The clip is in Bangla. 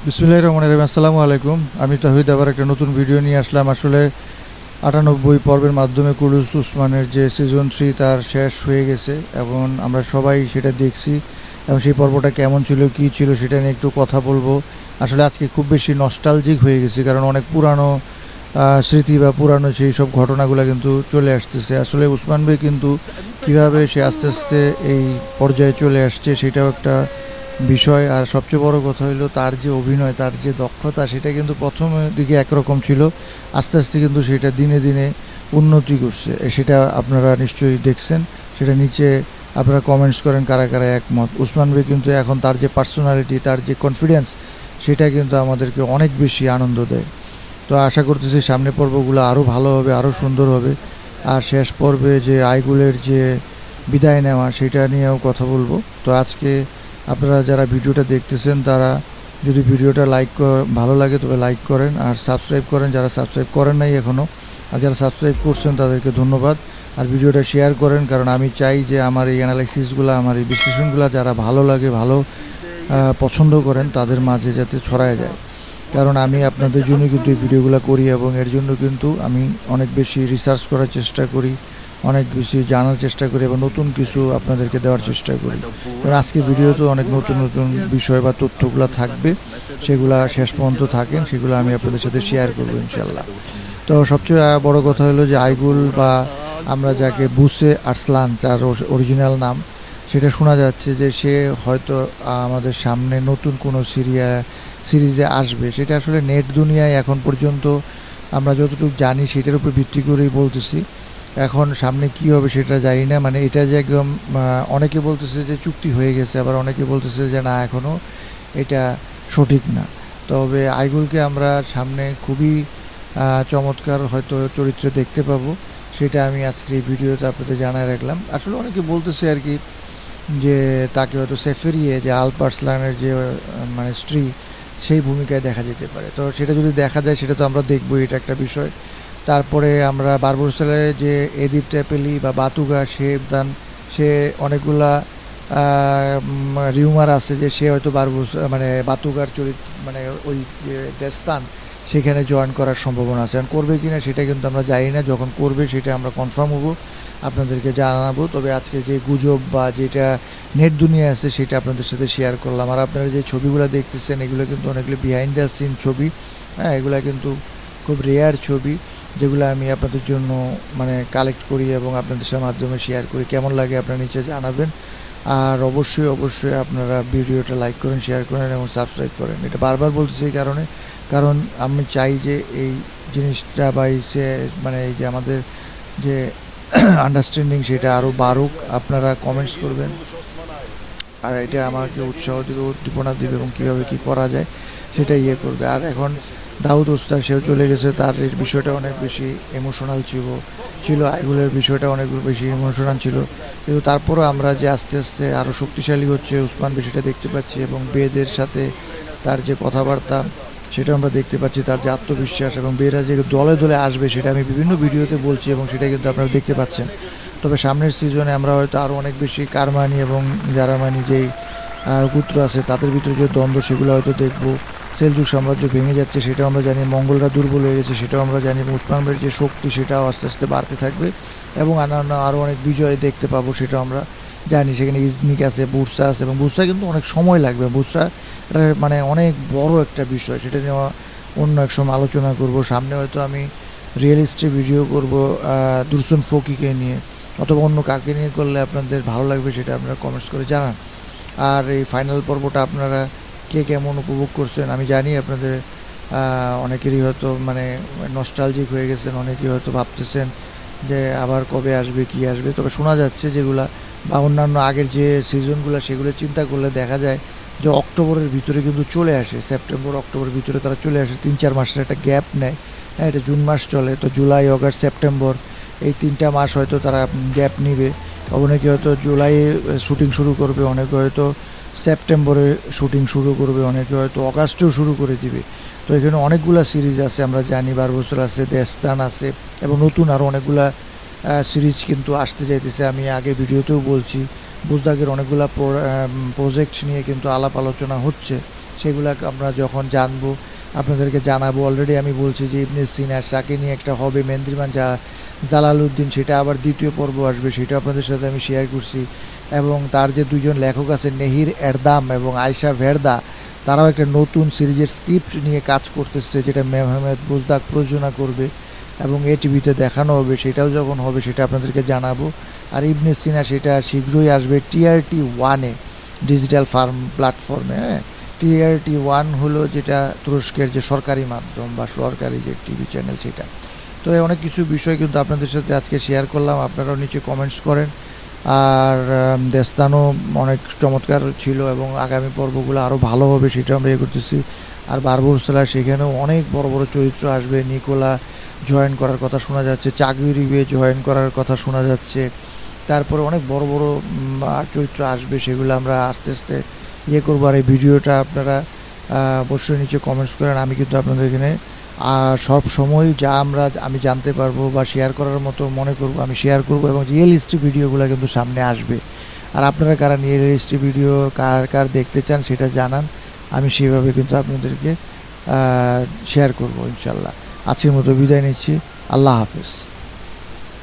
বিসমিল্লাহির রহমানির রহিম। আসসালামু আলাইকুম। আমি তাহিদ আবার একটা নতুন ভিডিও নিয়ে আসলাম। আসলে ৯৮ পর্বের মাধ্যমে কুলুস উসমানের যে সিজন 3 তার শেষ হয়ে গেছে এবং আমরা সবাই সেটা দেখছি এবং সেই পর্বটা কেমন ছিল কী ছিল সেটা নিয়ে একটু কথা বলবো। আসলে আজকে খুব বেশি নস্টালজিক হয়ে গেছি, কারণ অনেক পুরানো স্মৃতি বা পুরানো সেই সব ঘটনাগুলো কিন্তু চলে আসতেছে। আসলে উসমান ভাই কিন্তু কীভাবে সে আস্তে আস্তে এই পর্যায়ে চলে আসছে সেটাও একটা বিষয়। আর সবচেয়ে বড় কথা হলো তার যে অভিনয়, তার যে দক্ষতা, সেটা কিন্তু প্রথমের দিকে একরকম ছিল, আস্তে আস্তে কিন্তু সেটা দিনে দিনে উন্নতি করছে। সেটা আপনারা নিশ্চয়ই দেখছেন। সেটা নিচে আপনারা কমেন্টস করেন কারা কারা একমত। উসমান ভাই কিন্তু এখন তার যে পার্সোনালিটি, তার যে কনফিডেন্স, সেটা কিন্তু আমাদেরকে অনেক বেশি আনন্দ দেয়। তো আশা করতেছি সামনের পর্বগুলো আরও ভালো হবে, আরও সুন্দর হবে। আর শেষ পর্বে যে আইগুলের যে বিদায় নেওয়া সেটা নিয়েও কথা বলবো। তো আজকে আপনারা যারা ভিডিওটা দেখতেছেন তারা যদি ভিডিওটা ভালো লাগে তবে লাইক করেন আর সাবস্ক্রাইব করেন, যারা সাবস্ক্রাইব করেন নাই এখনও। আর যারা সাবস্ক্রাইব করছেন তাদেরকে ধন্যবাদ। আর ভিডিওটা শেয়ার করেন, কারণ আমি চাই যে আমার এই অ্যানালাইসিসগুলো, আমার এই বিশ্লেষণগুলো যারা ভালো লাগে, ভালো পছন্দ করেন তাদের মাঝে যাতে ছড়ায় যায়। কারণ আমি আপনাদের জন্য কিন্তু এই ভিডিওগুলো করি এবং এর জন্য কিন্তু আমি অনেক বেশি রিসার্চ করার চেষ্টা করি, অনেক বেশি জানার চেষ্টা করি এবং নতুন কিছু আপনাদেরকে দেওয়ার চেষ্টা করি। কারণ আজকের ভিডিওতে অনেক নতুন নতুন বিষয় বা তথ্যগুলো থাকবে, সেগুলো শেষ পর্যন্ত থাকেন, সেগুলো আমি আপনাদের সাথে শেয়ার করবো ইনশাল্লাহ। তো সবচেয়ে বড় কথা হলো যে আইগুল বা আমরা যাকে বুসে আরসলান, তার অরিজিনাল নাম, সেটা শোনা যাচ্ছে যে সে হয়তো আমাদের সামনে নতুন কোনো সিরিজে আসবে। সেটা আসলে নেট দুনিয়ায় এখন পর্যন্ত আমরা যতটুকু জানি সেটার উপর ভিত্তি করেই বলতেছি। এখন সামনে কি হবে সেটা জানি না। মানে এটা যে একদম অনেকে বলতেছে যে চুক্তি হয়ে গেছে, আবার অনেকে বলতেছে যে না, এখনও এটা সঠিক না। তবে আইগুলকে আমরা সামনে খুবই চমৎকার হয়তো চরিত্রে দেখতে পাবো, সেটা আমি আজকে এই ভিডিওতে আপনাদের জানায় রাখলাম। আসলে অনেকে বলতেছে আর কি যে তাকে হয়তো সেফেরিয়ে, যে আলপার্সলানের যে মানে স্ত্রী, সেই ভূমিকায় দেখা যেতে পারে। তো সেটা যদি দেখা যায় সেটা তো আমরা দেখবো, এটা একটা বিষয়। তারপরে আমরা বারবুরসালে যে এদিপ ট্যাপেলি বা বাতুগা সে অনেকগুলা রিউমার আছে যে সে হয়তো মানে বাতুগার মানে ওই যে দেস্তান, সেখানে জয়েন করার সম্ভাবনা আছে। আর করবে কি না সেটা কিন্তু আমরা জানি না, যখন করবে সেটা আমরা কনফার্ম হবো, আপনাদেরকে জানাবো। তবে আজকে যে গুজব বা যেটা নেট দুনিয়ায় আছে সেটা আপনাদের সাথে শেয়ার করলাম। আর আপনারা যে ছবিগুলো দেখতেছেন এগুলো কিন্তু অনেকগুলো বিহাইন্ড দ্য সিন ছবি। হ্যাঁ, এগুলো কিন্তু খুব রেয়ার ছবি, যেগুলো আমি আপনাদের জন্য মানে কালেক্ট করি এবং আপনাদের মাধ্যমে শেয়ার করি। কেমন লাগে আপনারা নিচে জানাবেন। আর অবশ্যই অবশ্যই আপনারা ভিডিওটা লাইক করেন, শেয়ার করেন এবং সাবস্ক্রাইব করেন। এটা বারবার বলতেছি এই কারণে, কারণ আমি চাই যে এই জিনিসটা বা মানে এই যে আমাদের যে আন্ডারস্ট্যান্ডিং সেটা আরও বাড়ুক। আপনারা কমেন্টস করবেন আর এটা আমাকে উৎসাহ দেবে, উদ্দীপনা দেবে এবং কীভাবে কী করা যায় সেটা করবে। আর এখন দাউদ ওস্তাদ সেও চলে গেছে, তার এই বিষয়টা অনেক বেশি ইমোশনাল ছিল আইগুলের বিষয়টা অনেক বেশি ইমোশনাল ছিল। কিন্তু তারপরও আমরা যে আস্তে আস্তে আরও শক্তিশালী হচ্ছে উসমান বিষয়টা দেখতে পাচ্ছি এবং বেদের সাথে তার যে কথাবার্তা সেটা আমরা দেখতে পাচ্ছি, তার যে আত্মবিশ্বাস এবং বেরা যে দলে দলে আসবে সেটা আমি বিভিন্ন ভিডিওতে বলছি এবং সেটা কিন্তু আপনারা দেখতে পাচ্ছেন। তবে সামনের সিজনে আমরা হয়তো আরও অনেক বেশি কারমানি এবং জারামানি যেই পুত্র আছে তাদের ভিতরে যে দ্বন্দ্ব সেগুলো হয়তো দেখব। সেলজুক সাম্রাজ্য ভেঙে যাচ্ছে সেটাও আমরা জানি, মঙ্গলরা দুর্বল হয়ে গেছে সেটাও আমরা জানি, এবং উসমান ভাইয়ের যে শক্তি সেটাও আস্তে আস্তে বাড়তে থাকবে এবং অন্যান্য আরও অনেক বিজয় দেখতে পাবো সেটাও আমরা জানি। সেখানে ইজনিক আছে, বুরসা আছে, এবং বুরসা কিন্তু অনেক সময় লাগবে। বুরসা মানে অনেক বড় একটা বিষয়, সেটা নিয়ে অন্য এক সময় আলোচনা করব। সামনে হয়তো আমি রিয়েলিস্টিক ভিডিও করব দুরসুন ফকিকে নিয়ে, অথবা অন্য কাকে নিয়ে করলে আপনাদের ভালো লাগবে সেটা আপনারা কমেন্টস করে জানান। আর এই ফাইনাল পর্বটা আপনারা কে কেমন উপভোগ করছেন আমি জানি। আপনাদের অনেকেরই হয়তো মানে নস্টালজিক হয়ে গেছেন, অনেকেই হয়তো ভাবতেছেন যে আবার কবে আসবে কী আসবে। তবে শোনা যাচ্ছে যেগুলা বা অন্যান্য আগের যে সিজনগুলো সেগুলো চিন্তা করলে দেখা যায় যে অক্টোবরের ভিতরে কিন্তু চলে আসে, সেপ্টেম্বর অক্টোবরের ভিতরে তারা চলে আসে, 3-4 মাসের একটা গ্যাপ নেয়। হ্যাঁ, এটা জুন মাস চলে, তো জুলাই আগস্ট সেপ্টেম্বর এই 3টা মাস হয়তো তারা গ্যাপ নিবে। অনেকে হয়তো জুলাইয়ে শুটিং শুরু করবে, অনেকে হয়তো সেপ্টেম্বরে শুটিং শুরু করবে, অনেকে হয়তো অগাস্টেও শুরু করে দিবে। তো এখানে অনেকগুলা সিরিজ আছে আমরা জানি, 12 বছর আছে, দেস্তান আছে এবং নতুন আরও অনেকগুলা সিরিজ কিন্তু আসতে যাইতেছে। আমি আগের ভিডিওতেও বলছি বুজদাগের অনেকগুলা প্রজেক্ট নিয়ে কিন্তু আলাপ আলোচনা হচ্ছে, সেগুলা আমরা যখন জানবো আপনাদেরকে জানাবো। অলরেডি আমি বলছি যে ইবনে সিনা তাকে নিয়ে একটা হবে মেন্দ্রিমান জালালউদ্দিন, সেটা আবার দ্বিতীয় পর্ব আসবে, সেটা আপনাদের সাথে আমি শেয়ার করছি। এবং তার যে দুজন লেখক আছে নেহির এরদাম এবং আয়শা ভেরদা, তারাও একটা নতুন সিরিজের স্ক্রিপ্ট নিয়ে কাজ করতেছে, যেটা মেহমেদ বুজদাক প্রযোজনা করবে এবং এটিভিতে দেখানো হবে। সেটাও যখন হবে সেটা আপনাদেরকে জানাবো। আর ইবনে সিনা সেটা শীঘ্রই আসবে টিআরটি ওয়ানে, ডিজিটাল ফার্ম প্ল্যাটফর্মে। হ্যাঁ, টিআরটি ওয়ান হলো যেটা তুরস্কের যে সরকারি মাধ্যম বা সরকারি যে টিভি চ্যানেল সেটা। তো এই অনেক কিছু বিষয় কিন্তু আপনাদের সাথে আজকে শেয়ার করলাম, আপনারাও নিচে কমেন্টস করেন। আর দেস্তানও অনেক চমৎকার ছিল এবং আগামী পর্বগুলো আরও ভালো হবে সেটা আমরা ইয়ে করতেছি। আর বারবুরসালা সেখানেও অনেক বড় বড় চরিত্র আসবে, নিকোলা জয়েন করার কথা শোনা যাচ্ছে, চাকরিবে জয়েন করার কথা শোনা যাচ্ছে। তারপরে অনেক বড় বড় চরিত্র আসবে, সেগুলো আমরা আস্তে আস্তে ইয়ে করবো। আর এই ভিডিওটা আপনারা অবশ্যই নিচে কমেন্টস করেন। আমি কিন্তু আপনাদের এখানে সব সময় যা আমি জানতে পারবো বা শেয়ার করার মতো মনে করব আমি শেয়ার করব, এবং রিয়েলিস্টিক ভিডিওগুলো কিন্তু সামনে আসবে। আর আপনারা কারা রিয়েলিস্টিক ভিডিও কার কার দেখতে চান সেটা জানান, আমি সেভাবে কিন্তু আপনাদেরকে শেয়ার করব ইনশাল্লাহ। আজকের মতো বিদায় নিচ্ছি, আল্লাহ হাফেজ।